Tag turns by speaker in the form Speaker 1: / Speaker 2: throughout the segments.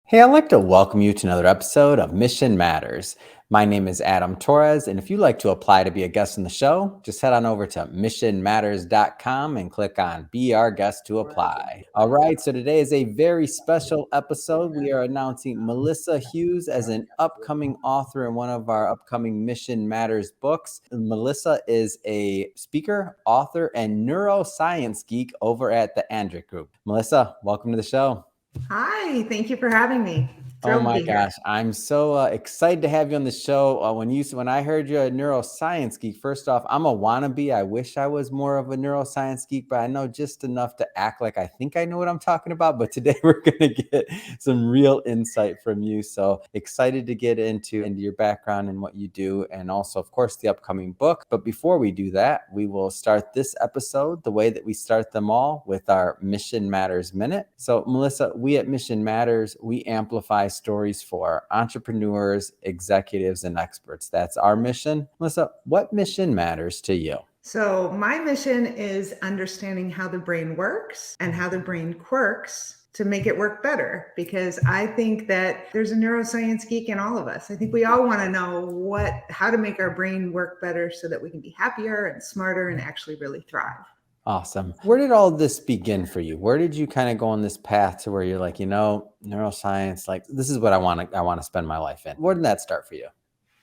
Speaker 1: Hey, I'd like to welcome you to another episode of Mission Matters. My name is Adam Torres, and if you'd like to apply to be a guest on the show, just head on over to missionmatters.com and click on Be Our Guest to apply. All right, so today is a very special episode. We are announcing Melissa Hughes as an upcoming author in one of our upcoming Mission Matters books. Melissa is a speaker, author, and neuroscience geek over at the Andrick Group. Melissa, welcome to the show.
Speaker 2: Hi, thank you for having me.
Speaker 1: Oh
Speaker 2: Thrilled to
Speaker 1: my
Speaker 2: be here.
Speaker 1: gosh, I'm so excited to have you on the show. When I heard you're a neuroscience geek, first off, I'm a wannabe. I wish I was more of a neuroscience geek, but I know just enough to act like I think I know what I'm talking about. But today we're going to get some real insight from you. So excited to get into your background and what you do, and also, of course, the upcoming book. But before we do that, we will start this episode the way that we start them all, with our Mission Matters Minute. So Melissa, we at Mission Matters, we amplify stories for entrepreneurs, executives, and experts. That's our mission. Melissa, what mission matters to you?
Speaker 2: So, my mission is understanding how the brain works and how the brain quirks to make it work better, because I think that there's a neuroscience geek in all of us. I think we all want to know how to make our brain work better so that we can be happier and smarter and actually really thrive.
Speaker 1: Awesome. Where did all this begin for you? Where did you kind of go on this path to where you're like, neuroscience, like this is what I want to spend my life in? Where did that start for you?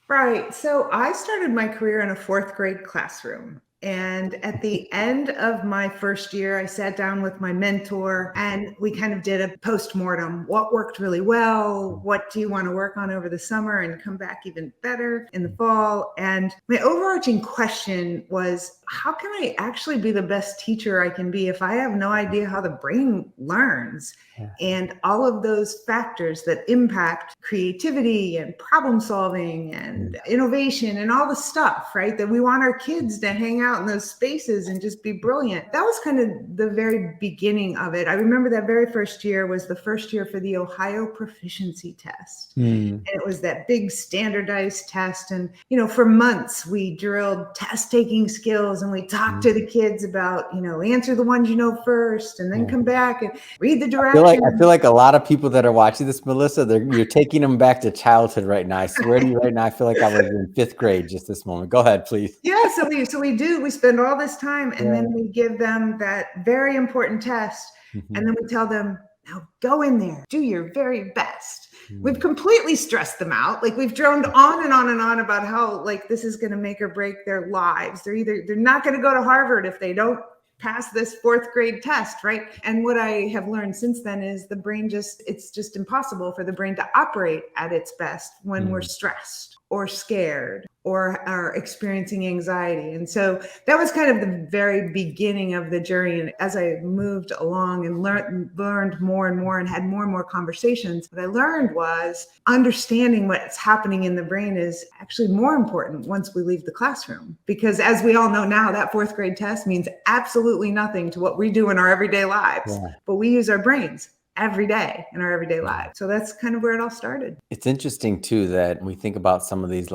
Speaker 2: Right. So I started my career in a fourth grade classroom. And at the end of my first year, I sat down with my mentor and we kind of did a postmortem. What worked really well? What do you want to work on over the summer and come back even better in the fall? And my overarching question was, how can I actually be the best teacher I can be if I have no idea how the brain learns?
Speaker 1: Yeah.
Speaker 2: And all of those factors that impact creativity and problem solving and innovation and all the stuff, right? That we want our kids to hang out in those spaces and just be brilliant. That was kind of the very beginning of it. I remember that very first year was the first year for the Ohio Proficiency Test. And it was that big standardized test. And, for months we drilled test taking skills and we talked to the kids about, answer the ones you know first and then come back and read the directions.
Speaker 1: I feel like a lot of people that are watching this, Melissa, you're taking them back to childhood right now. I swear to you right now, I feel like I was in fifth grade just this moment. Go ahead, please.
Speaker 2: Yeah, so we spend all this time and then we give them that very important test. And then we tell them, now go in there, do your very best. We've completely stressed them out. Like we've droned on and on and on about how like this is going to make or break their lives. They're not going to go to Harvard if they don't pass this fourth grade test, right? And what I have learned since then is the brain it's just impossible for the brain to operate at its best when we're stressed or scared or are experiencing anxiety. And so that was kind of the very beginning of the journey. And as I moved along and learned more and more and had more and more conversations, what I learned was understanding what's happening in the brain is actually more important once we leave the classroom. Because as we all know now, that fourth grade test means absolutely nothing to what we do in our everyday lives. Yeah. But we use our brains every day in our everyday lives. So that's kind of where it all started.
Speaker 1: It's interesting too that we think about some of these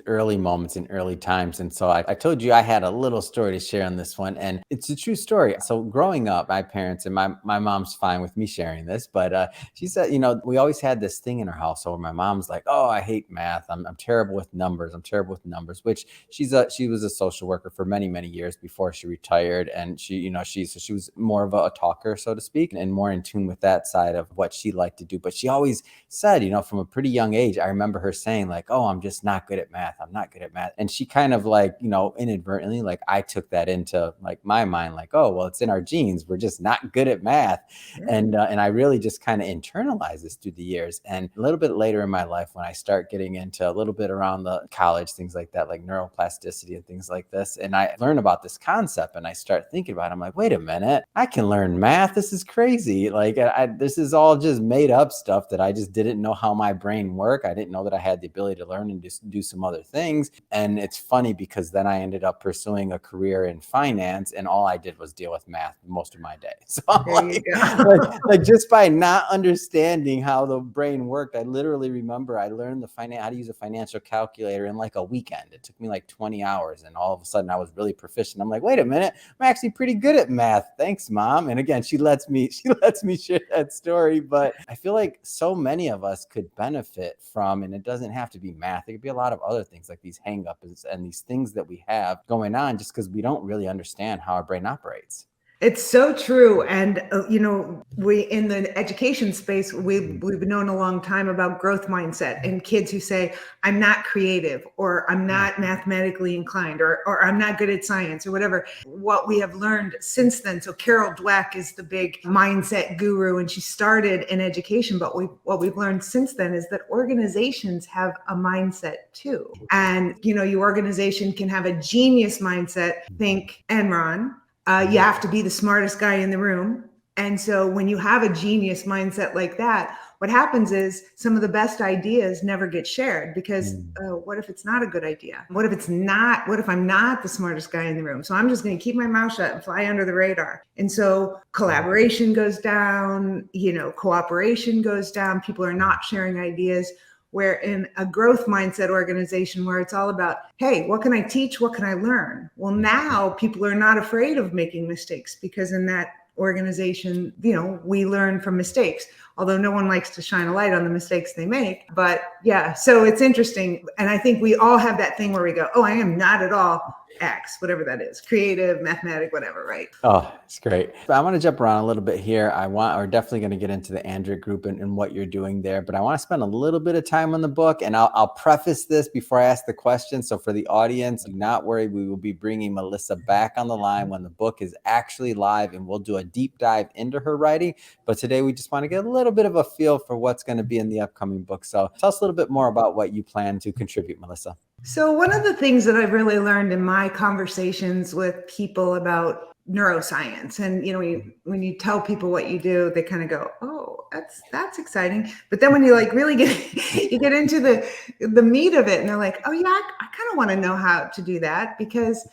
Speaker 1: early moments in early times. And so I told you I had a little story to share on this one, and it's a true story. So growing up, my parents, and my mom's fine with me sharing this, but she said, we always had this thing in our household where my mom's like, oh, I hate math. I'm terrible with numbers. Which she was a social worker for many, many years before she retired. And she was more of a talker, so to speak, and more in tune with that side of what she liked to do. But she always said, from a pretty young age, I remember her saying like, oh, I'm just not good at math. I'm not good at math. And she kind of like, inadvertently, like I took that into like my mind, like, oh, well, it's in our genes. We're just not good at math. Yeah. And I really just kind of internalized this through the years. And a little bit later in my life, when I start getting into a little bit around the college, things like that, like neuroplasticity and things like this. And I learned about this concept and I start thinking about it. I'm like, wait a minute, I can learn math. This is crazy. Like this is all just made up stuff that I just didn't know how my brain worked. I didn't know that I had the ability to learn and just do some other things. And it's funny because then I ended up pursuing a career in finance and all I did was deal with math most of my day. So like just by not understanding how the brain worked, I literally remember I learned how to use a financial calculator in like a weekend. It took me like 20 hours and all of a sudden I was really proficient. I'm like, wait a minute, I'm actually pretty good at math. Thanks, Mom. And again, she lets me share that story, but I feel like so many of us could benefit from, and it doesn't have to be math. It could be a lot of other things like these hang-ups and these things that we have going on just because we don't really understand how our brain operates.
Speaker 2: It's so true. And, we in the education space, we've known a long time about growth mindset and kids who say, I'm not creative, or I'm not mathematically inclined, or I'm not good at science, or whatever. What we have learned since then. So Carol Dweck is the big mindset guru, and she started in education. But what we've learned since then is that organizations have a mindset too. And, your organization can have a genius mindset. Think Enron. You have to be the smartest guy in the room. And so when you have a genius mindset like that, what happens is some of the best ideas never get shared because what if it's not a good idea? What if I'm not the smartest guy in the room? So I'm just going to keep my mouth shut and fly under the radar. And so collaboration goes down, cooperation goes down. People are not sharing ideas. Where in a growth mindset organization where it's all about, hey, what can I teach? What can I learn? Well, now people are not afraid of making mistakes because in that organization, we learn from mistakes, although no one likes to shine a light on the mistakes they make. But yeah, so it's interesting. And I think we all have that thing where we go, oh, I am not at all X, whatever that is, creative, mathematic, whatever, right?
Speaker 1: Oh, it's great. I want to jump around a little bit here. We're definitely going to get into the Andrick Group and what you're doing there, but I want to spend a little bit of time on the book, and I'll preface this before I ask the question. So for the audience, do not worry. We will be bringing Melissa back on the line when the book is actually live, and we'll do a deep dive into her writing. But today we just want to get a little bit of a feel for what's going to be in the upcoming book. So tell us a little bit more about what you plan to contribute, Melissa.
Speaker 2: So one of the things that I've really learned in my conversations with people about neuroscience, and when you tell people what you do, they kind of go, "Oh, that's exciting." But then when you really get into the meat of it, and they're like, "Oh yeah, I kind of want to know how to do that," because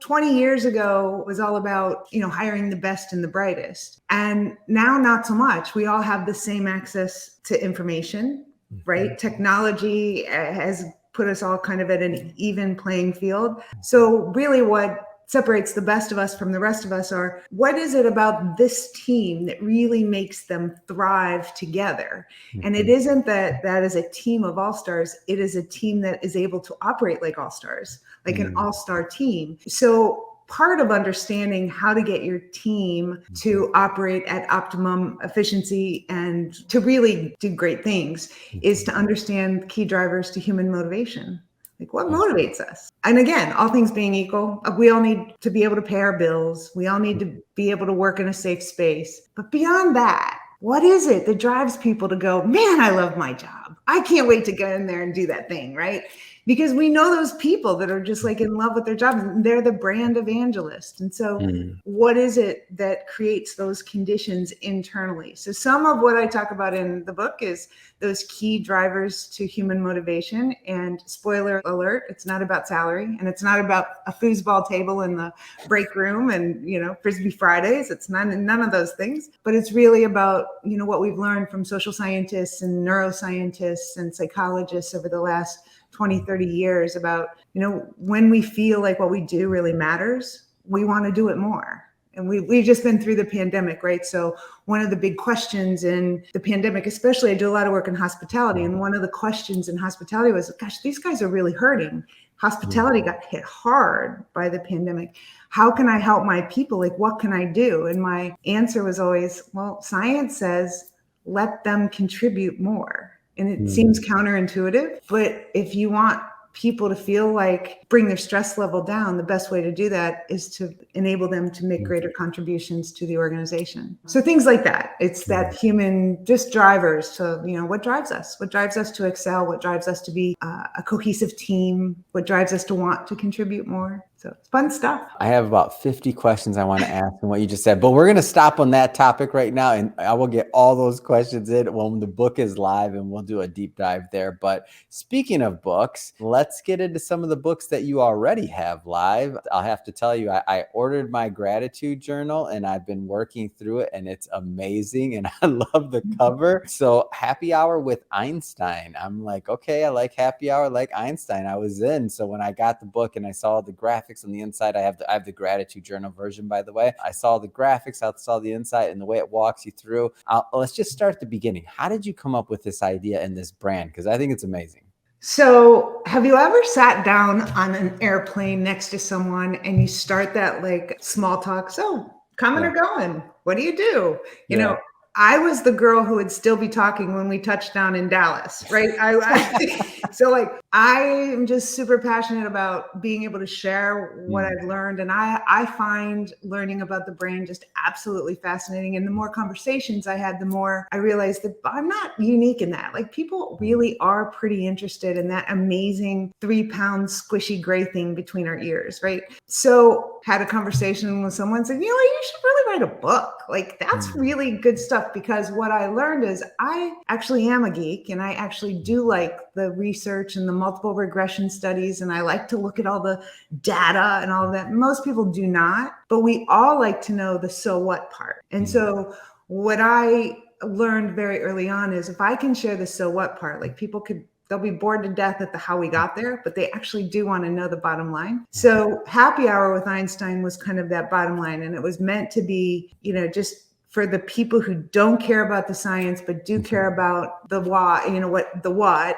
Speaker 2: 20 years ago was all about hiring the best and the brightest, and now not so much. We all have the same access to information, right? Technology has put us all kind of at an even playing field. So really what separates the best of us from the rest of us are, what is it about this team that really makes them thrive together? And it isn't that is a team of all-stars. It is a team that is able to operate like all-stars, like an all-star team. So part of understanding how to get your team to operate at optimum efficiency and to really do great things is to understand key drivers to human motivation. Like what motivates us? And again, all things being equal, we all need to be able to pay our bills. We all need to be able to work in a safe space. But beyond that, what is it that drives people to go, man, I love my job. I can't wait to get in there and do that thing, right? Because we know those people that are just in love with their jobs. They're the brand evangelist. And so what is it that creates those conditions internally? So some of what I talk about in the book is those key drivers to human motivation. And spoiler alert, it's not about salary, and it's not about a foosball table in the break room and, Frisbee Fridays. It's none of those things, but it's really about, what we've learned from social scientists and neuroscientists and psychologists over the last 20, 30 years about, when we feel like what we do really matters, we want to do it more. And we've just been through the pandemic, right? So one of the big questions in the pandemic, especially I do a lot of work in hospitality. And one of the questions in hospitality was, gosh, these guys are really hurting. Hospitality got hit hard by the pandemic. How can I help my people? What can I do? And my answer was always, well, science says, let them contribute more. And it seems counterintuitive, but if you want people to feel bring their stress level down, the best way to do that is to enable them to make greater contributions to the organization. So things like that. It's that human just drivers to, what drives us to excel, what drives us to be a cohesive team, what drives us to want to contribute more. So it's fun stuff.
Speaker 1: I have about 50 questions I want to ask on what you just said, but we're going to stop on that topic right now. And I will get all those questions in when the book is live and we'll do a deep dive there. But speaking of books, let's get into some of the books that you already have live. I'll have to tell you, I ordered my gratitude journal and I've been working through it and it's amazing. And I love the cover. So Happy Hour with Einstein. I'm like, okay, I like Happy Hour like Einstein. I was in. So when I got the book and I saw the graphics graphics on the inside. I have the gratitude journal version, by the way. I saw the graphics, I saw the inside, and the way it walks you through. Let's just start at the beginning. How did you come up with this idea and this brand? Because I think it's amazing.
Speaker 2: So, have you ever sat down on an airplane next to someone and you start that like small talk? So, coming or going? What do you do? You know, I was the girl who would still be talking when we touched down in Dallas, right? So like I am just super passionate about being able to share what I've learned. And I find learning about the brain just absolutely fascinating. And the more conversations I had, the more I realized that I'm not unique in that. Like people really are pretty interested in that amazing 3-pound squishy gray thing between our ears, right? So had a conversation with someone and said, you know, you should really write a book. Like that's really good stuff, because what I learned is I actually am a geek and I actually do like the research and the multiple regression studies. And I like to look at all the data and all of that. Most people do not, but we all like to know the so what part. And so what I learned very early on is if I can share the so what part, like they'll be bored to death at the how we got there, but they actually do want to know the bottom line. So Happy Hour with Einstein was kind of that bottom line. And it was meant to be, you know, just for the people who don't care about the science, but do care about the why, you know, what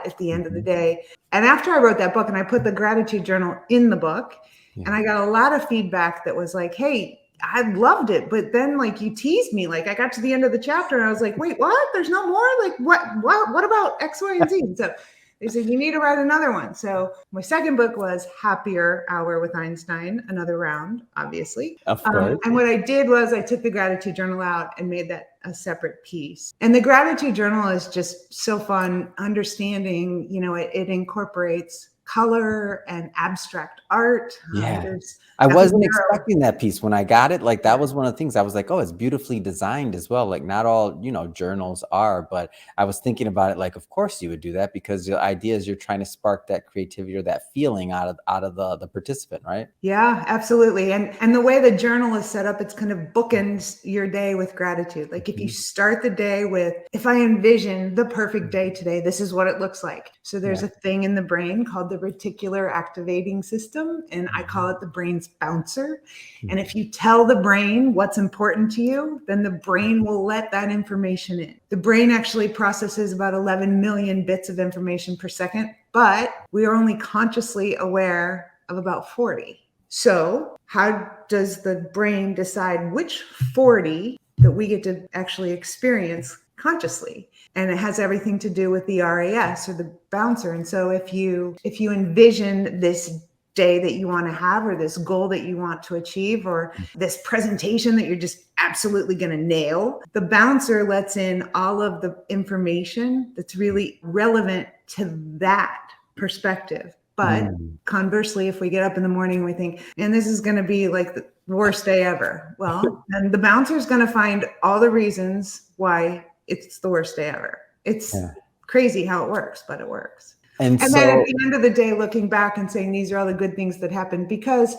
Speaker 2: at the end of the day. And after I wrote that book and I put the gratitude journal in the book, and I got a lot of feedback that was like, hey, I loved it, but then like you teased me. Like I got to the end of the chapter and I was like, wait, what? There's no more? Like what about X, Y, and Z? So they said, you need to write another one. So my second book was Happier Hour with Einstein, another round, obviously.
Speaker 1: Of course.
Speaker 2: And what I did was I took the gratitude journal out and made that a separate piece. And the gratitude journal is just so fun understanding, you know, it incorporates color and abstract art.
Speaker 1: I wasn't expecting that piece when I got it. Like that was one of the things I was like, oh, it's beautifully designed as well. Like not all, you know, journals are, but I was thinking about it like, of course you would do that, because the idea is you're trying to spark that creativity or that feeling out of the participant, right?
Speaker 2: Yeah, absolutely. And the way the journal is set up, it's kind of bookends your day with gratitude. Like if you start the day with, if I envision the perfect day today, this is what it looks like. So there's a thing in the brain called the reticular activating system, and I call it the brain's bouncer. And if you tell the brain what's important to you, then the brain will let that information in. The brain actually processes about 11 million bits of information per second, but we are only consciously aware of about 40. So how does the brain decide which 40 that we get to actually experience consciously? And it has everything to do with the RAS, or the bouncer. And so if you envision this day that you want to have, or this goal that you want to achieve, or this presentation that you're just absolutely going to nail, the bouncer lets in all of the information that's really relevant to that perspective. But conversely, if we get up in the morning and we think, and this is going to be like the worst day ever, well, then the bouncer is going to find all the reasons why it's the worst day ever. It's crazy how it works, but it works. And then at the end of the day, looking back and saying, these are all the good things that happened, because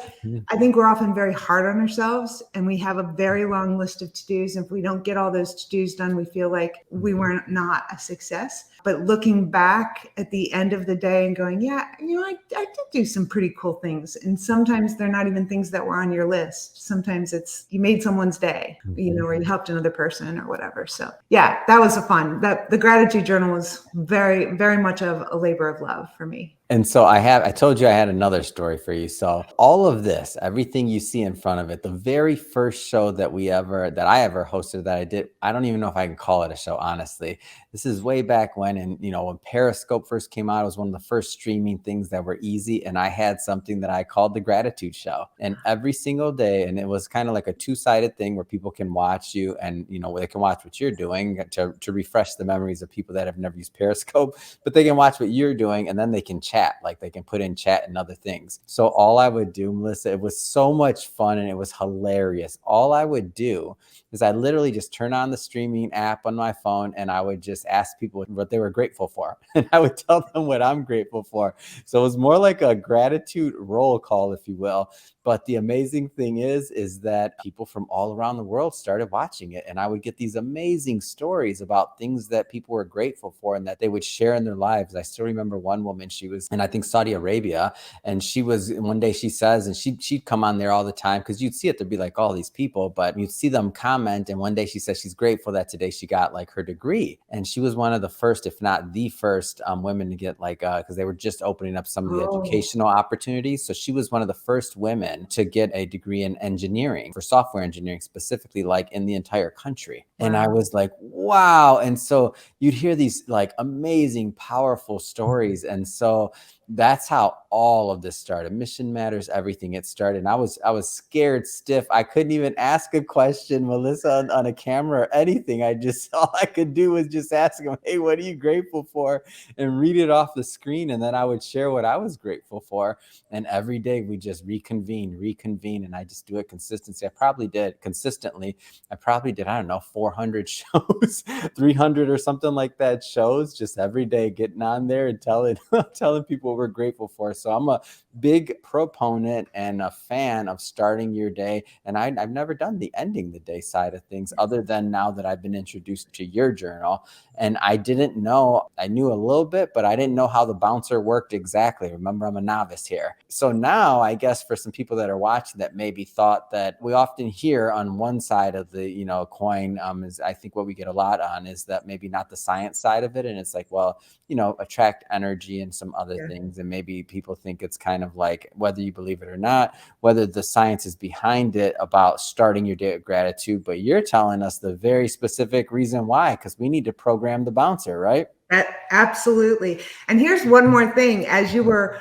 Speaker 2: I think we're often very hard on ourselves and we have a very long list of to-dos. And if we don't get all those to-dos done, we feel like we were not a success. But looking back at the end of the day and going, yeah, you know, I did do some pretty cool things. And sometimes they're not even things that were on your list. Sometimes it's you made someone's day, you know, or you helped another person or whatever. So yeah, that was fun. The gratitude journal was very, very much of a labor of love for me.
Speaker 1: And so I told you I had another story for you. So all of this, everything you see in front of it, the very first show that I ever hosted that I did, I don't even know if I can call it a show, honestly. This is way back when, and you know, when Periscope first came out, it was one of the first streaming things that were easy. And I had something that I called the Gratitude Show. And every single day, and it was kind of like a two-sided thing where people can watch you, and you know, they can watch what you're doing to refresh the memories of people that have never used Periscope, but they can watch what you're doing, and then they can chat, like they can put in chat and other things. So all I would do, Melissa, it was so much fun and it was hilarious. All I would do is I literally just turn on the streaming app on my phone and I would just ask people what they were grateful for. And I would tell them what I'm grateful for. So it was more like a gratitude roll call, if you will. But the amazing thing is that people from all around the world started watching it. And I would get these amazing stories about things that people were grateful for and that they would share in their lives. I still remember one woman, she was in, I think, Saudi Arabia. And she was, one day she says, and she'd come on there all the time because you'd see it, there'd be like all these people, but you'd see them comment. And one day she says she's grateful that today she got like her degree. And she was one of the first, if not the first women to get like, because they were just opening up some of the educational opportunities. So she was one of the first women to get a degree in engineering, for software engineering specifically, like in the entire country. Wow. And I was like, wow. And so you'd hear these like amazing, powerful stories. And so that's how all of this started. Mission Matters, everything, it started. And I was scared stiff. I couldn't even ask a question, Melissa, on a camera or anything. All I could do was just ask them, hey, what are you grateful for? And read it off the screen. And then I would share what I was grateful for. And every day we just reconvene. And I just do it consistently. I probably did, I don't know, 400 shows, 300 or something like that shows, just every day getting on there and telling people what we're grateful for. So I'm a big proponent and a fan of starting your day. And I've never done the ending the day side of things other than now that I've been introduced to your journal. And I didn't know, I knew a little bit, but I didn't know how the bouncer worked exactly. Remember, I'm a novice here. So now I guess for some people that are watching that maybe thought that, we often hear on one side of the, coin, is I think what we get a lot on is that maybe not the science side of it. And it's like, well, attract energy and some other things. And maybe people think it's kind of like, whether you believe it or not, whether the science is behind it about starting your day with gratitude. But you're telling us the very specific reason why, because we need to program the bouncer, right?
Speaker 2: Absolutely. And here's one more thing. As you were,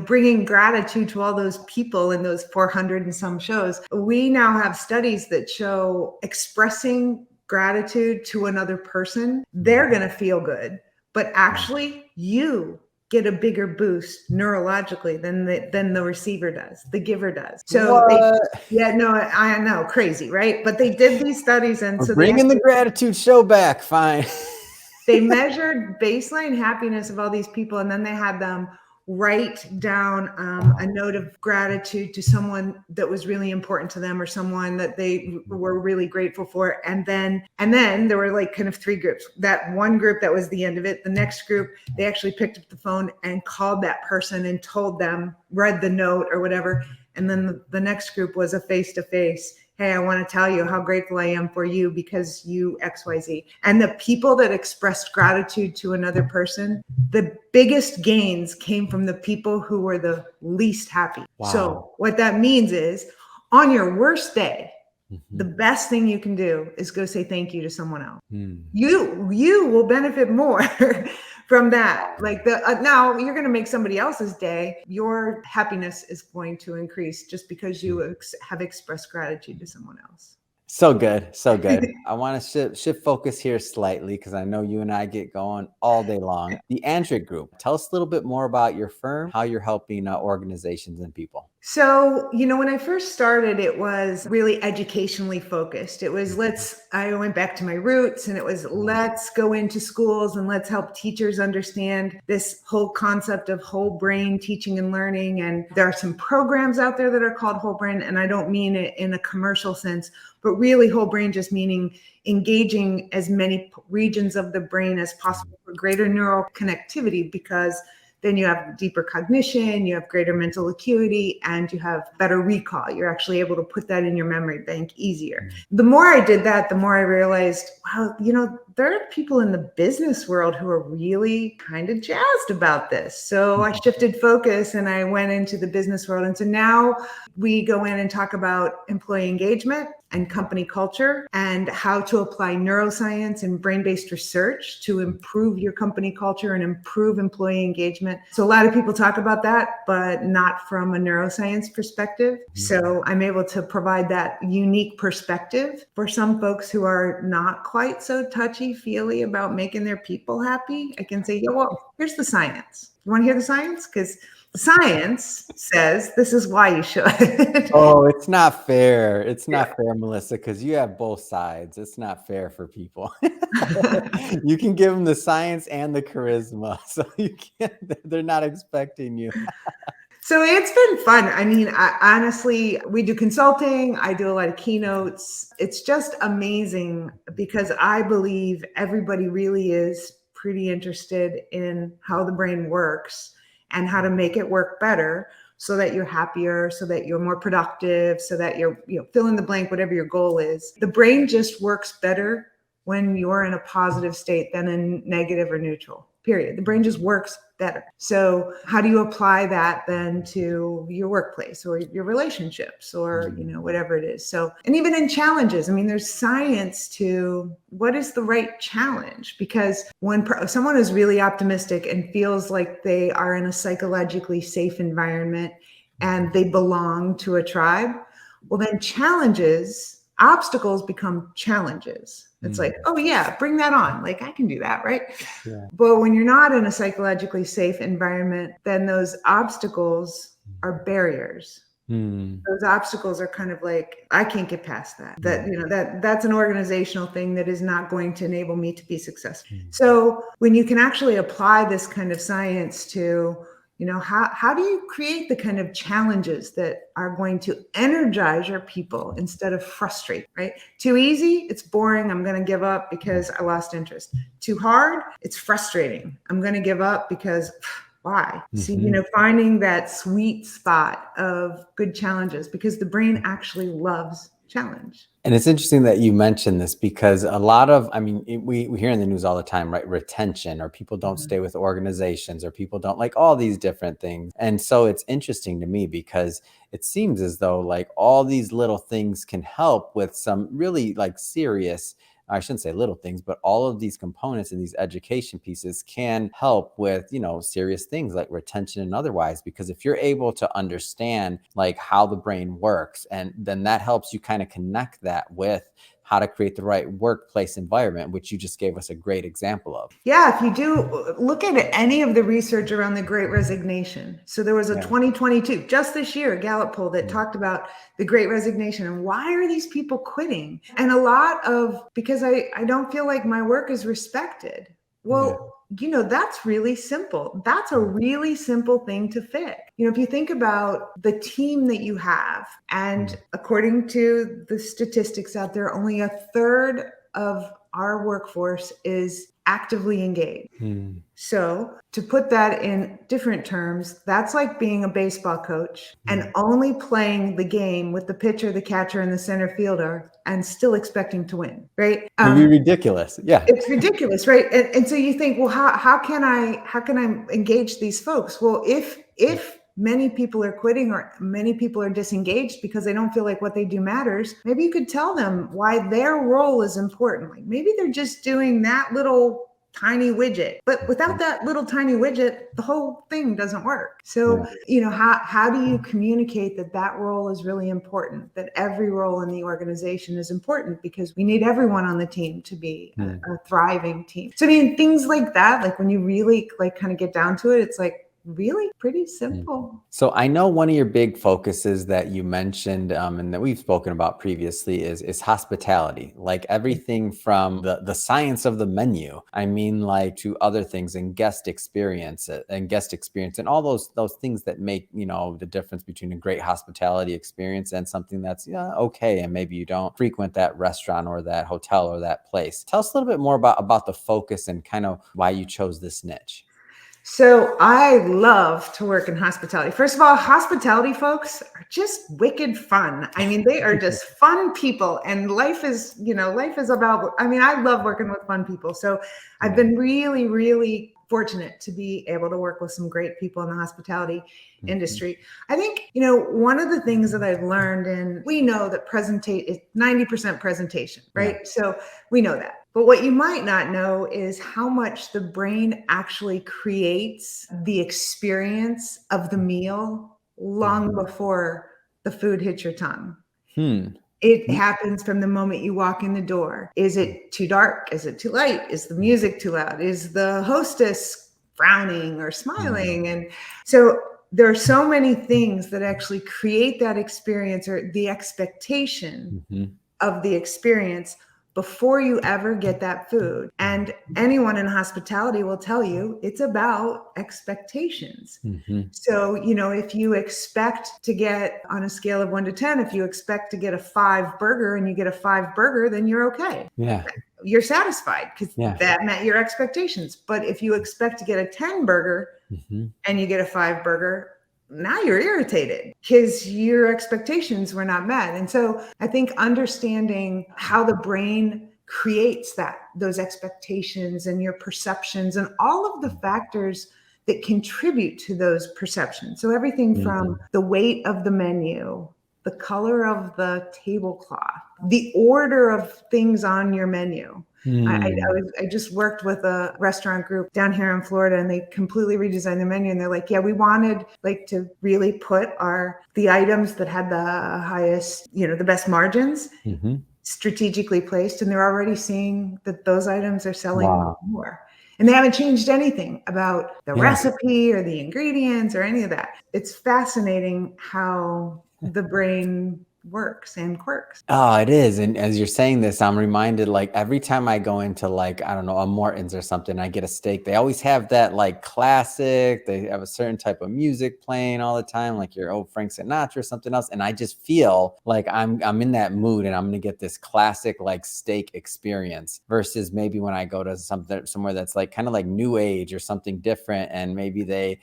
Speaker 2: bringing gratitude to all those people in those 400 and some shows, we now have studies that show expressing gratitude to another person, they're going to feel good. But actually, you get a bigger boost neurologically than the receiver does, the giver does. So I know, crazy, right? But they did these studies, and
Speaker 1: so bringing the gratitude show back. Fine.
Speaker 2: They measured baseline happiness of all these people, and then they had them write down a note of gratitude to someone that was really important to them or someone that they were really grateful for. And then there were like kind of three groups. That one group, that was the end of it. The next group, they actually picked up the phone and called that person and told them, read the note or whatever. And then the next group was a face-to-face. Hey, I want to tell you how grateful I am for you because you XYZ. And the people that expressed gratitude to another person, the biggest gains came from the people who were the least happy. Wow. So what that means is, on your worst day, the best thing you can do is go say thank you to someone else. You will benefit more from that. Like now you're going to make somebody else's day. Your happiness is going to increase just because you have expressed gratitude to someone else.
Speaker 1: So good. I want to shift focus here slightly because I know you and I get going all day long. The Andrick Group. Tell us a little bit more about your firm, how you're helping organizations and people.
Speaker 2: So, when I first started, it was really educationally focused. It was I went back to my roots, and it was let's go into schools and let's help teachers understand this whole concept of whole brain teaching and learning. And there are some programs out there that are called whole brain. And I don't mean it in a commercial sense, but really whole brain just meaning engaging as many regions of the brain as possible for greater neural connectivity, because then you have deeper cognition, you have greater mental acuity, and you have better recall. You're actually able to put that in your memory bank easier. The more I did that, the more I realized, wow, there are people in the business world who are really kind of jazzed about this. So I shifted focus and I went into the business world. And so now we go in and talk about employee engagement and company culture and how to apply neuroscience and brain-based research to improve your company culture and improve employee engagement. So a lot of people talk about that, but not from a neuroscience perspective. So I'm able to provide that unique perspective for some folks who are not quite so touchy-feely about making their people happy. I can say, well, here's the science. You want to hear the science? Because science says this is why you should.
Speaker 1: Oh, it's not fair. It's not fair, Melissa, because you have both sides. It's not fair for people. You can give them the science and the charisma, so they're not expecting you.
Speaker 2: So it's been fun. I mean, honestly, we do consulting. I do a lot of keynotes. It's just amazing because I believe everybody really is pretty interested in how the brain works and how to make it work better so that you're happier, so that you're more productive, so that you're, fill in the blank, whatever your goal is. The brain just works better when you're in a positive state than in negative or neutral. Period. The brain just works better. So how do you apply that then to your workplace or your relationships or, whatever it is? So, and even in challenges, I mean, there's science to what is the right challenge, because when someone is really optimistic and feels like they are in a psychologically safe environment and they belong to a tribe, well, then obstacles become challenges. It's like, oh yeah, bring that on. Like I can do that, right?
Speaker 1: Yeah.
Speaker 2: But when you're not in a psychologically safe environment, then those obstacles are barriers. Those obstacles are kind of like, I can't get past that. That's an organizational thing that is not going to enable me to be successful. So when you can actually apply this kind of science to, how do you create the kind of challenges that are going to energize your people instead of frustrate, right? Too easy, it's boring. I'm going to give up because I lost interest. Too hard, it's frustrating. I'm going to give up because why? See, finding that sweet spot of good challenges, because the brain actually loves challenge.
Speaker 1: And it's interesting that you mentioned this because a lot of, we hear in the news all the time, right? Retention, or people don't stay with organizations, or people don't like all these different things. And so it's interesting to me because it seems as though like all these little things can help with some really like serious, I shouldn't say little things, but all of these components and these education pieces can help with, serious things like retention and otherwise, because if you're able to understand like how the brain works, and then that helps you kind of connect that with how to create the right workplace environment, which you just gave us a great example of.
Speaker 2: Yeah, if you do look at any of the research around the Great Resignation. So there was a 2022, just this year, a Gallup poll that talked about the Great Resignation and why are these people quitting? And a lot of, because I don't feel like my work is respected. Well, that's really simple. That's a really simple thing to fix. If you think about the team that you have, and according to the statistics out there, only a third of our workforce is actively engaged. So to put that in different terms, that's like being a baseball coach and only playing the game with the pitcher, the catcher, and the center fielder and still expecting to win, right?
Speaker 1: It'd be ridiculous. Yeah.
Speaker 2: It's ridiculous, right? And so you think, well, how can I engage these folks? Well, if many people are quitting or many people are disengaged because they don't feel like what they do matters, maybe you could tell them why their role is important. Like maybe they're just doing that little tiny widget, but without that little tiny widget, the whole thing doesn't work. So, how do you communicate that role is really important, that every role in the organization is important, because we need everyone on the team to be a thriving team. So, things like that, like when you really like kind of get down to it, it's like, really pretty simple.
Speaker 1: So I know one of your big focuses that you mentioned and that we've spoken about previously is hospitality, like everything from the science of the menu, like to other things, and guest experience and all those things that make, the difference between a great hospitality experience and something that's okay, and maybe you don't frequent that restaurant or that hotel or that place. Tell us a little bit more about the focus and kind of why you chose this niche.
Speaker 2: So I love to work in hospitality. First of all, hospitality folks are just wicked fun. They are just fun people, and life is about, I love working with fun people. So I've been really, really fortunate to be able to work with some great people in the hospitality industry. I think, one of the things that I've learned, and we know that is 90% presentation, right? Yeah. So we know that. But what you might not know is how much the brain actually creates the experience of the meal long before the food hits your tongue. It happens from the moment you walk in the door. Is it too dark? Is it too light? Is the music too loud? Is the hostess frowning or smiling? And so there are so many things that actually create that experience or the expectation of the experience before you ever get that food. And anyone in hospitality will tell you it's about expectations. So, if you expect to get, on a scale of 1 to 10, if you expect to get a 5 burger and you get a 5 burger, then you're okay.
Speaker 1: Yeah.
Speaker 2: You're satisfied because that met your expectations. But if you expect to get a 10 burger and you get a 5 burger, now you're irritated because your expectations were not met. And so I think understanding how the brain creates those expectations and your perceptions and all of the factors that contribute to those perceptions. So everything from the weight of the menu, the color of the tablecloth, the order of things on your menu. I just worked with a restaurant group down here in Florida, and they completely redesigned the menu. And they're like, yeah, we wanted to really put the items that had the highest, the best margins strategically placed. And they're already seeing that those items are selling more. And they haven't changed anything about the recipe or the ingredients or any of that. It's fascinating how the brain works and quirks.
Speaker 1: Oh, it is. And as you're saying this, I'm reminded, like, every time I go into, like, I don't know, a Morton's or something, I get a steak. They always have that, like, classic. They have a certain type of music playing all the time, like your old Frank Sinatra or something else. And I just feel like I'm in that mood, and I'm going to get this classic, like, steak experience, versus maybe when I go to somewhere that's like kind of like new age or something different. And maybe they,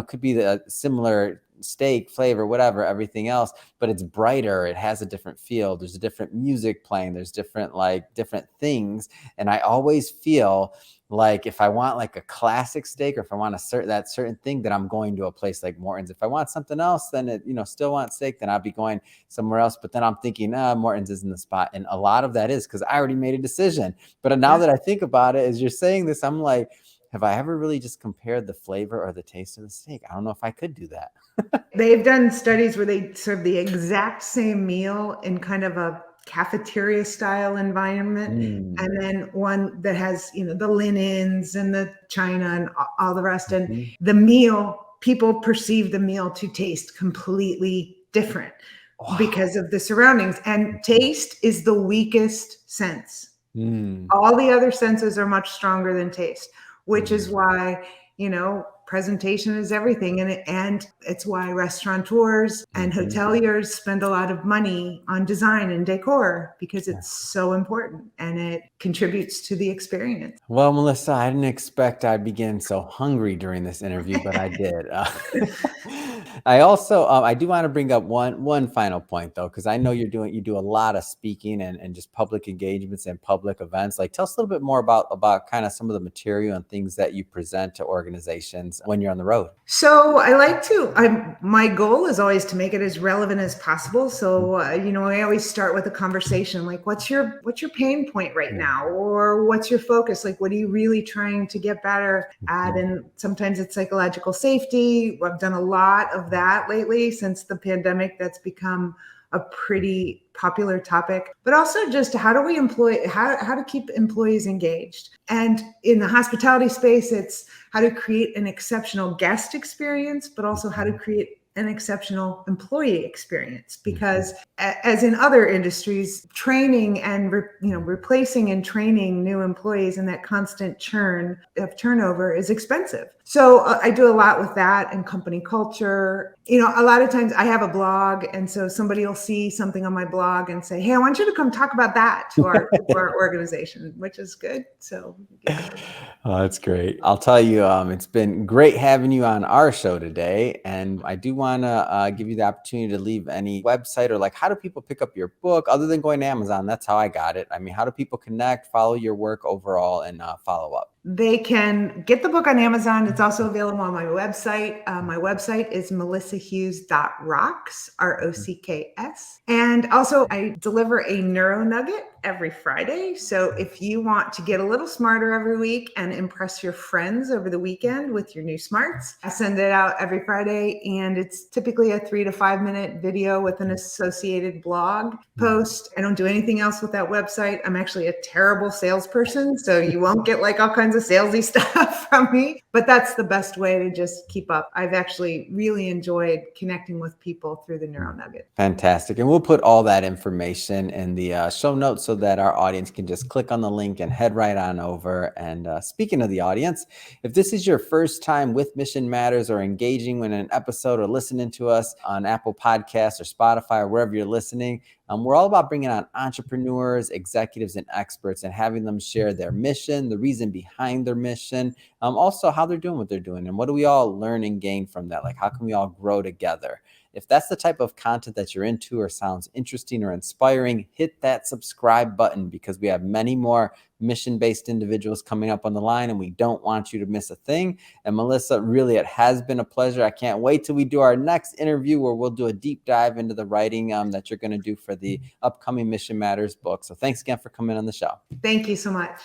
Speaker 1: could be the similar steak flavor, whatever, everything else, but it's brighter. It has a different feel. There's a different music playing. There's different things. And I always feel like if I want like a classic steak, or if I want that certain thing, then I'm going to a place like Morton's. If I want something else, then still want steak, then I'll be going somewhere else. But then I'm thinking, Morton's isn't the spot. And a lot of that is because I already made a decision. But now that I think about it, as you're saying this, I'm like, have I ever really just compared the flavor or the taste of the steak? I don't know if I could do that.
Speaker 2: They've done studies where they serve the exact same meal in kind of a cafeteria style environment, and then one that has, the linens and the china and all the rest. And the meal, people perceive the meal to taste completely different because of the surroundings. And taste is the weakest sense. All the other senses are much stronger than taste, which is why, presentation is everything. And it's why restaurateurs and hoteliers spend a lot of money on design and decor, because it's so important and it contributes to the experience.
Speaker 1: Well, Melissa, I didn't expect I'd be getting so hungry during this interview, but I did. I also, I do want to bring up one final point, though, because I know you do a lot of speaking and just public engagements and public events. Like, tell us a little bit more about kind of some of the material and things that you present to organizations when you're on the road.
Speaker 2: So my goal is always to make it as relevant as possible. So, I always start with a conversation like, what's your pain point right now? Or what's your focus? Like, what are you really trying to get better at? And sometimes it's psychological safety. I've done a lot of that lately since the pandemic. That's become a pretty popular topic, but also just how to keep employees engaged. And in the hospitality space, it's how to create an exceptional guest experience, but also how to create an exceptional employee experience. Because as in other industries, training and replacing and training new employees and that constant churn of turnover is expensive. So I do a lot with that and company culture. A lot of times I have a blog, and so somebody will see something on my blog and say, hey, I want you to come talk about that to our organization, which is good. So
Speaker 1: Oh, that's great. I'll tell you, it's been great having you on our show today. And I do want to give you the opportunity to leave any website, or like, how do people pick up your book other than going to Amazon? That's how I got it. I mean, how do people connect, follow your work overall, and follow up?
Speaker 2: They can get the book on Amazon. It's also available on my website. My website is melissahughes.rocks, ROCKS. And also I deliver a Neuro Nugget every Friday. So if you want to get a little smarter every week and impress your friends over the weekend with your new smarts, I send it out every Friday. And it's typically a 3 to 5 minute video with an associated blog post. I don't do anything else with that website. I'm actually a terrible salesperson, so you won't get like all kinds kinds of salesy stuff from me, but that's the best way to just keep up. I've actually really enjoyed connecting with people through the Neuro Nugget.
Speaker 1: Fantastic. And we'll put all that information in the show notes so that our audience can just click on the link and head right on over. And speaking of the audience, if this is your first time with Mission Matters or engaging in an episode or listening to us on Apple Podcasts or Spotify or wherever you're listening, we're all about bringing on entrepreneurs, executives, and experts and having them share their mission, the reason behind their mission, also how they're doing what they're doing, and what do we all learn and gain from that? Like, how can we all grow together? If that's the type of content that you're into or sounds interesting or inspiring, hit that subscribe button, because we have many more mission-based individuals coming up on the line, and we don't want you to miss a thing. And Melissa, really, it has been a pleasure. I can't wait till we do our next interview where we'll do a deep dive into the writing that you're going to do for the upcoming Mission Matters book. So thanks again for coming on the show.
Speaker 2: Thank you so much.